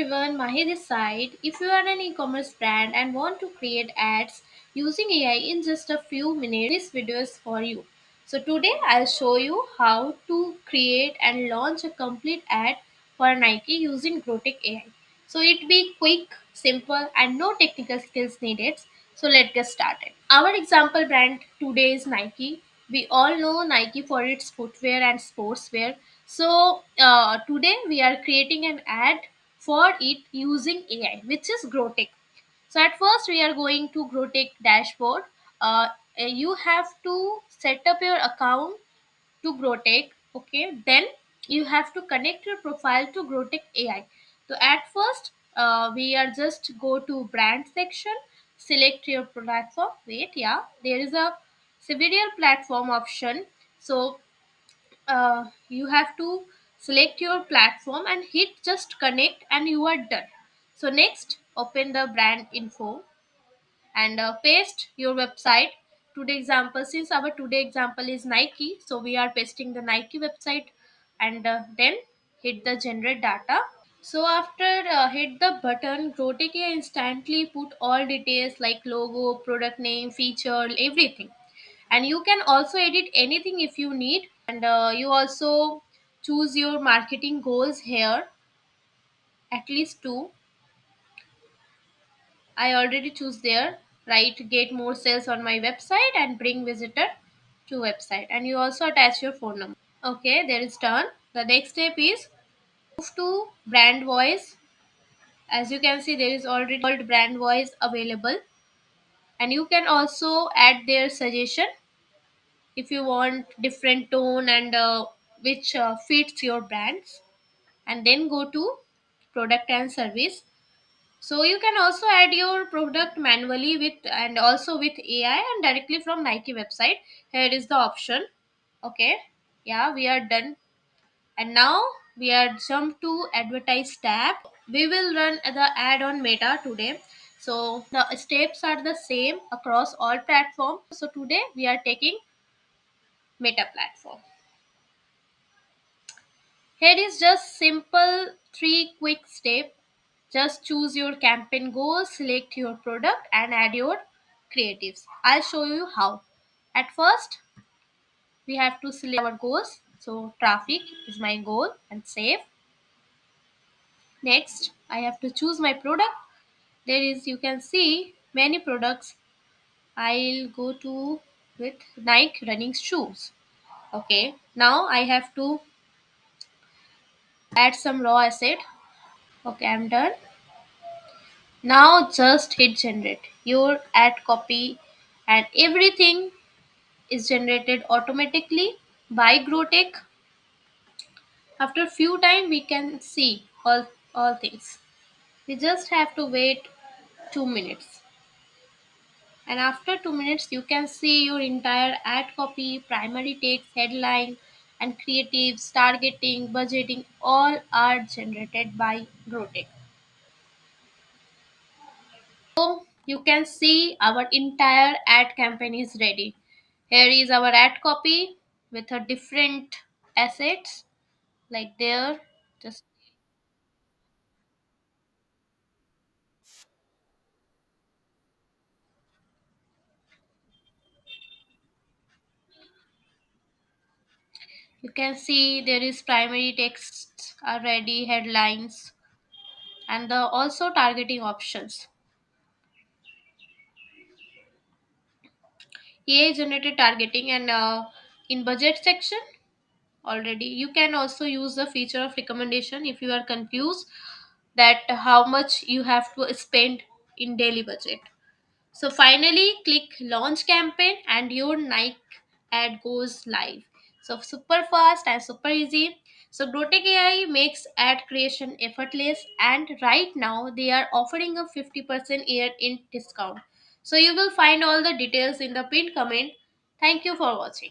everyone, Mahi this side. If you are an e-commerce brand and want to create ads using AI in just a few minutes, this video is for you. So today I'll show you how to create and launch a complete ad for Nike using GrowTake AI. So it be quick, simple and no technical skills needed. So let's get started. Our example brand today is Nike. We all know Nike for its footwear and sportswear. So today we are creating an ad for it using AI, which is GrowTech. So at first we are going to GrowTech dashboard. You have to set up your account to GrowTech. Okay, then you have to connect your profile to GrowTech AI. So at first, we are just go to brand section, select your platform. Wait, yeah, there is a civilian platform option. So you have to select your platform and hit just connect, and you are done. So next, open the brand info and paste your website. Today example, since our today example is Nike, so we are pasting the Nike website, and then hit the generate data. So after hit the button, GrowTake instantly put all details like logo, product name, feature, everything. And you can also edit anything if you need, and you also choose your marketing goals here, at least two. I already choose there, right? Get more sales on my website and bring visitor to website. And you also attach your phone number. Okay, there is done. The next step is move to brand voice. As you can see, there is already called brand voice available. And you can also add their suggestion if you want different tone and which fits your brands. And then go to product and service. So you can also add your product manually with and also with AI and directly from Nike website. Here is the option. Okay. Yeah, we are done. And now we are jump to advertise tab. We will run the ad on Meta today. So the steps are the same across all platforms. So today we are taking Meta platform. Here is just simple three quick step. Just choose your campaign goals, select your product and add your creatives. I'll show you how. At first, we have to select our goals. So traffic is my goal and save. Next, I have to choose my product. There is, you can see many products. I'll go to with Nike running shoes. Okay, now I have to add some raw asset. Okay, I'm done. Now just hit generate. Your ad copy and everything is generated automatically by GrowTech. After few time we can see all things. We just have to wait 2 minutes. And after 2 minutes you can see your entire ad copy, primary text, headline and creatives, targeting, budgeting all are generated by GrowTech. So you can see our entire ad campaign is ready. Here is our ad copy with a different assets like there. Just you can see there is primary text are ready, headlines and the also targeting options. AI generated targeting and in budget section already you can also use the feature of recommendation if you are confused that how much you have to spend in daily budget. So finally, click launch campaign and your Nike ad goes live. So super fast and super easy. So GrowTech AI makes ad creation effortless, and right now they are offering a 50% year in discount. So you will find all the details in the pinned comment. Thank you for watching.